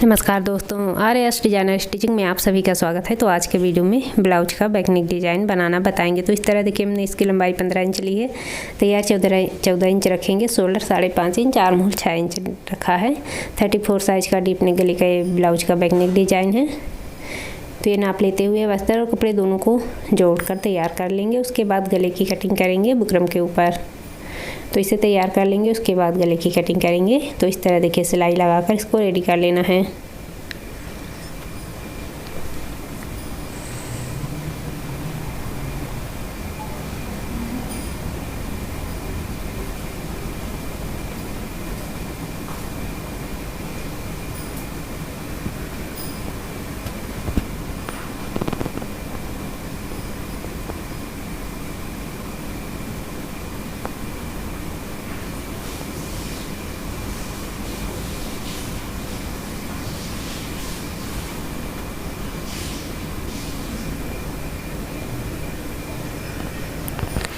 नमस्कार दोस्तों, RS designer stitching में आप सभी का स्वागत है। तो आज के वीडियो में ब्लाउज का बैकनेक डिज़ाइन बनाना बताएंगे। तो इस तरह देखिए, हमने इसकी लंबाई 15 इंच ली है, तैयार 14 इंच रखेंगे, shoulder 5.5 inch, arm hole 6 inch रखा है। 34 साइज का डीप नेक गले का ये ब्लाउज का बैकनेक डिज़ाइन है। तो ये नाप लेते हुए वस्त्र और कपड़े दोनों को जोड़कर तैयार कर लेंगे। उसके बाद गले की कटिंग करेंगे बुकरम के ऊपर। तो इसे तैयार कर लेंगे, उसके बाद गले की कटिंग करेंगे। तो इस तरह देखिए, सिलाई लगाकर इसको रेडी कर लेना है।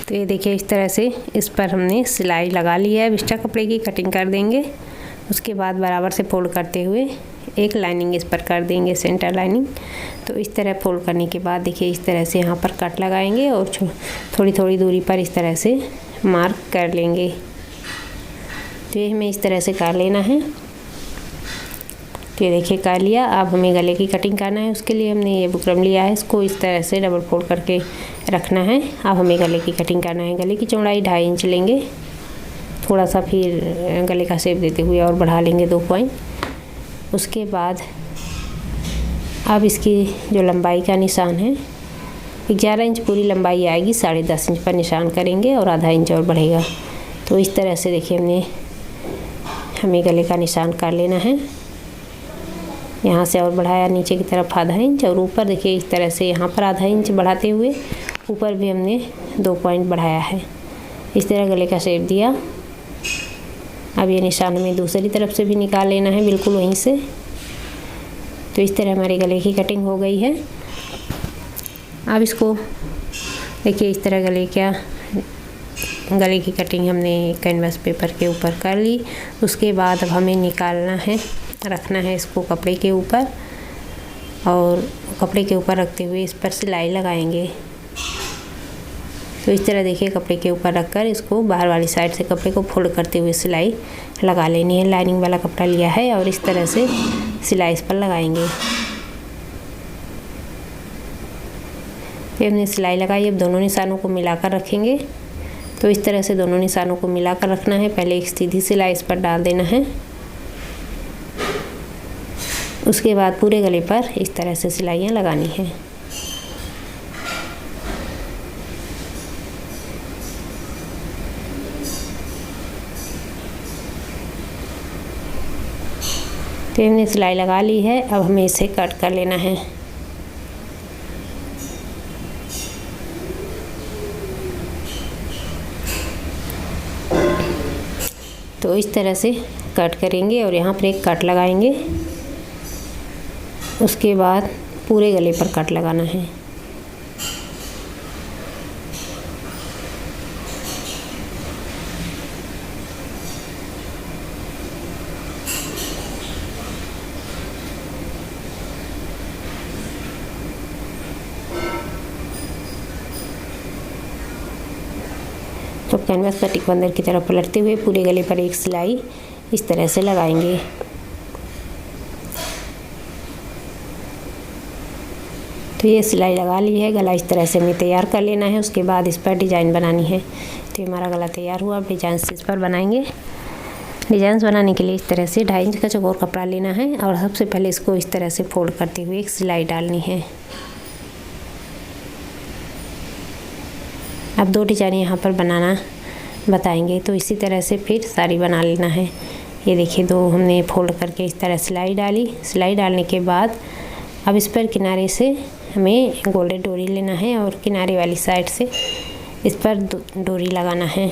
तो ये देखिए, इस तरह से इस पर हमने सिलाई लगा ली है। अब एक्स्ट्रा कपड़े की कटिंग कर देंगे। उसके बाद बराबर से फोल्ड करते हुए एक लाइनिंग इस पर कर देंगे, सेंटर लाइनिंग। तो इस तरह फोल्ड करने के बाद देखिए, इस तरह से यहाँ पर कट लगाएंगे और थोड़ी थोड़ी दूरी पर इस तरह से मार्क कर लेंगे। तो ये हमें इस तरह से कर लेना है। तो ये देखिए, कर लिया। अब हमें गले की कटिंग करना है। उसके लिए हमने ये बुकरम लिया है, इसको इस तरह से डबल फोल्ड करके रखना है। अब हमें गले की कटिंग करना है। गले की चौड़ाई 2.5 इंच लेंगे, थोड़ा सा फिर गले का शेप देते हुए और बढ़ा लेंगे 2 पॉइंट। उसके बाद अब इसकी जो लंबाई का निशान है, 11 इंच पूरी लंबाई आएगी, 10.5 इंच पर निशान करेंगे और आधा इंच और बढ़ेगा। तो इस तरह से देखिए, हमें गले का निशान कर लेना है। यहाँ से और बढ़ाया नीचे की तरफ आधा इंच, और ऊपर देखिए इस तरह से यहाँ पर आधा इंच बढ़ाते हुए ऊपर भी हमने 2 पॉइंट बढ़ाया है। इस तरह गले का शेप दिया। अब ये निशान हमें दूसरी तरफ से भी निकाल लेना है, बिल्कुल वहीं से। तो इस तरह हमारे गले की कटिंग हो गई है। अब इसको देखिए, इस तरह गले की कटिंग हमने कैनवास पेपर के ऊपर कर ली। उसके बाद अब हमें निकालना है, रखना है इसको कपड़े के ऊपर, और कपड़े के ऊपर रखते हुए इस पर सिलाई लगाएंगे। तो इस तरह देखिए, कपड़े के ऊपर रखकर इसको बाहर वाली साइड से कपड़े को फोल्ड करते हुए सिलाई लगा लेनी है। लाइनिंग वाला कपड़ा लिया है और इस तरह से सिलाई इस पर लगाएंगे। फिर हमने सिलाई लगाई। अब दोनों निशानों को मिलाकर रखेंगे। तो इस तरह से दोनों निशानों को मिलाकर रखना है। पहले एक सीधी सिलाई इस पर डाल देना है। उसके बाद पूरे गले पर इस तरह से सिलाइयाँ लगानी है। तो हमने सिलाई लगा ली है। अब हमें इसे कट कर लेना है। तो इस तरह से कट करेंगे और यहाँ पर एक कट लगाएंगे। उसके बाद पूरे गले पर कट लगाना है। तो कैनवास पर टिक बंदर की तरफ पलटते हुए पूरे गले पर एक सिलाई इस तरह से लगाएंगे। तो ये सिलाई लगा ली है। गला इस तरह से हमें तैयार कर लेना है। उसके बाद इस पर डिज़ाइन बनानी है। तो हमारा गला तैयार हुआ। अब डिजाइन इस पर बनाएंगे। डिजाइन बनाने के लिए इस तरह से 2.5 इंच का चौकोर कपड़ा लेना है और सबसे पहले इसको इस तरह से फोल्ड करते हुए एक सिलाई डालनी है। अब 2 डिजाइन यहाँ पर बनाना बताएंगे। तो इसी तरह से फिर सारी बना लेना है। ये देखिए, 2 हमने फोल्ड करके इस तरह सिलाई डाली। सिलाई डालने के बाद अब इस पर किनारे से हमें गोल्डन डोरी लेना है और किनारे वाली साइड से इस पर डोरी लगाना है।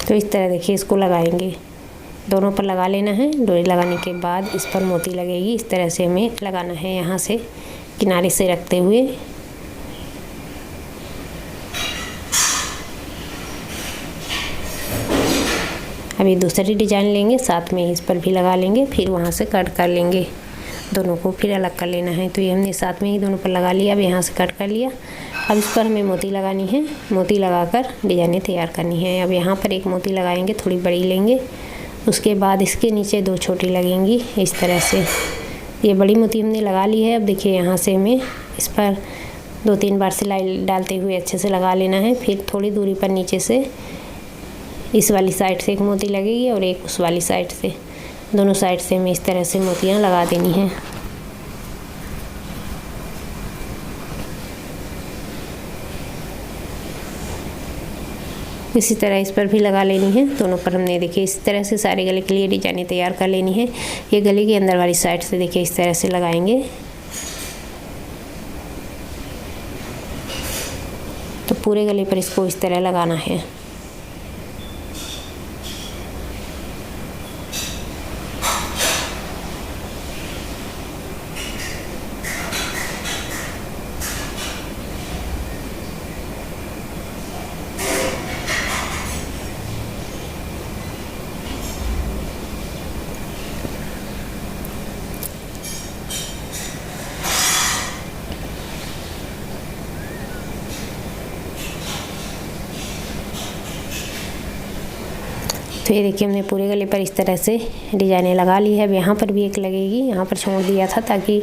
तो इस तरह देखिए, इसको लगाएंगे, दोनों पर लगा लेना है। डोरी लगाने के बाद इस पर मोती लगेगी। इस तरह से हमें लगाना है, यहाँ से किनारे से रखते हुए। अभी दूसरी डिजाइन लेंगे, साथ में इस पर भी लगा लेंगे, फिर वहाँ से कट कर लेंगे। दोनों को फिर अलग कर लेना है। तो ये हमने साथ में ही दोनों पर लगा लिया। अब यहाँ से कट कर लिया। अब इस पर हमें मोती लगानी है। मोती लगाकर डिजाइनें तैयार करनी है। अब यहाँ पर एक मोती लगाएंगे, थोड़ी बड़ी लेंगे। उसके बाद इसके नीचे 2 छोटी लगेंगी इस तरह से। ये बड़ी मोती हमने लगा ली है। अब देखिए यहाँ से हमें इस पर 2-3 बार सिलाई डालते हुए अच्छे से लगा लेना है। फिर थोड़ी दूरी पर नीचे से इस वाली साइड से एक मोती लगेगी और एक उस वाली साइड से। दोनों साइड से हमें इस तरह से मोतियाँ लगा देनी हैं। इसी तरह इस पर भी लगा लेनी है। दोनों पर हमने देखिए इस तरह से सारे गले के लिए डिजाइनें तैयार कर लेनी है। ये गले के अंदर वाली साइड से देखिए इस तरह से लगाएंगे। तो पूरे गले पर इसको इस तरह लगाना है। तो ये देखिए हमने पूरे गले पर इस तरह से डिजाइनें लगा ली है। अब यहाँ पर भी एक लगेगी, यहाँ पर छोड़ दिया था ताकि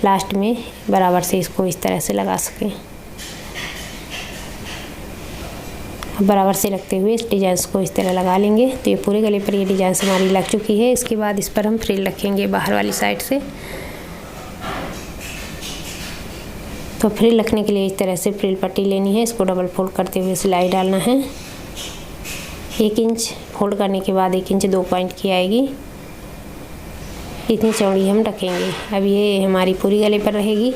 लास्ट में बराबर से इसको इस तरह से लगा सकें। बराबर से रखते हुए इस डिजाइन को इस तरह लगा लेंगे। तो ये पूरे गले पर ये डिजाइन हमारी लग चुकी है। इसके बाद इस पर हम फ्रिल रखेंगे बाहर वाली साइड से। तो फ्रिल रखने के लिए इस तरह से फ्रिल पट्टी लेनी है। इसको डबल फोल्ड करते हुए सिलाई डालना है। 1 इंच फोल्ड करने के बाद 1 इंच 2 पॉइंट की आएगी। इतनी चौड़ी हम रखेंगे। अब ये हमारी पूरी गले पर रहेगी।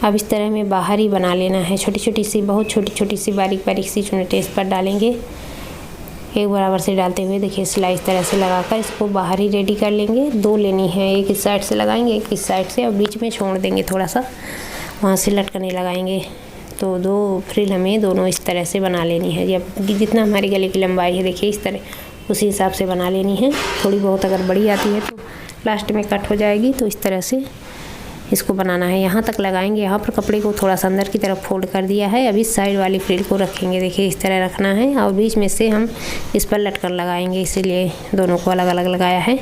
अब इस तरह में बाहर ही बना लेना है। छोटी छोटी सी, बहुत छोटी छोटी सी, बारीक बारीक सी चुनटें इस पर डालेंगे। एक बराबर से डालते हुए देखिए सिलाई इस तरह से लगाकर इसको बाहर ही रेडी कर लेंगे। 2 लेनी है, एक इस साइड से लगाएंगे, एक इस साइड से, और बीच में छोड़ देंगे थोड़ा सा, वहाँ से लटकने लगाएंगे। तो 2 फ्रिल हमें दोनों इस तरह से बना लेनी है। जब जितना हमारी गले की लंबाई है देखिए इस तरह उसी हिसाब से बना लेनी है। थोड़ी बहुत अगर बड़ी आती है तो लास्ट में कट हो जाएगी। तो इस तरह से इसको बनाना है। यहाँ तक लगाएंगे। यहाँ पर कपड़े को थोड़ा सा अंदर की तरफ फोल्ड कर दिया है। अब इस साइड वाली फ्रिल को रखेंगे, देखिए इस तरह रखना है, और बीच में से हम इस पर लटकन लगाएंगे, इसीलिए दोनों को अलग अलग लगाया है।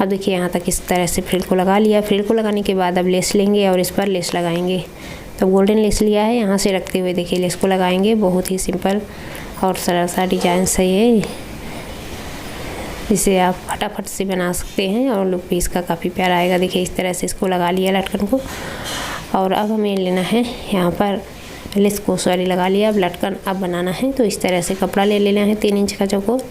अब देखिए यहाँ तक इस तरह से फ्रिल को लगा लिया। फ्रिल को लगाने के बाद अब लेस लेंगे और इस पर लेस लगाएंगे। तो गोल्डन लेस लिया है, यहाँ से रखते हुए देखिए लेस को लगाएंगे। बहुत ही सिंपल और सरल सा डिजाइन सही है, जिसे आप फटाफट से बना सकते हैं और लुक भी इसका काफ़ी प्यारा आएगा। देखिए इस तरह से इसको लगा लिया लटकन को। और अब हमें लेना है यहाँ पर लेस को लगा लिया। अब लटकन अब बनाना है। तो इस तरह से कपड़ा ले लेना है 3 इंच का चौकोर,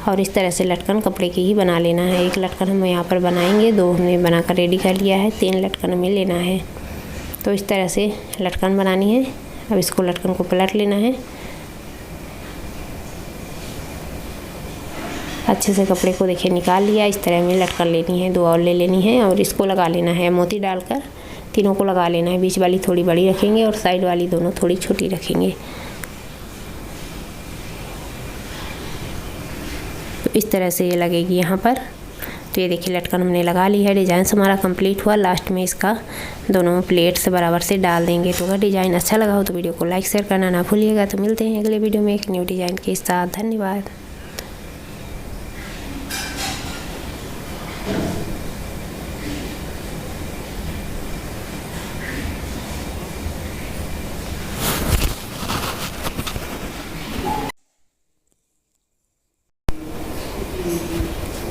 और इस तरह से लटकन कपड़े की ही बना लेना है। 1 लटकन हम यहाँ पर बनाएंगे, 2 हमने बनाकर रेडी कर लिया है, 3 लटकन हमें लेना है। तो इस तरह से लटकन बनानी है। अब इसको लटकन को पलट लेना है। अच्छे से कपड़े को देखिए निकाल लिया। इस तरह में लटकन लेनी है, 2 और ले लेनी है और इसको लगा लेना है। मोती डालकर तीनों को लगा लेना है। बीच वाली थोड़ी बड़ी रखेंगे और साइड वाली दोनों थोड़ी छोटी रखेंगे। तो इस तरह से ये लगेगी यहाँ पर। तो ये देखिए लटकन हमने लगा ली है। डिज़ाइन हमारा कंप्लीट हुआ। लास्ट में इसका दोनों प्लेट से बराबर से डाल देंगे। तो अगर डिज़ाइन अच्छा लगा हो तो वीडियो को लाइक शेयर करना ना भूलिएगा। तो मिलते हैं अगले वीडियो में एक न्यू डिज़ाइन के साथ। धन्यवाद।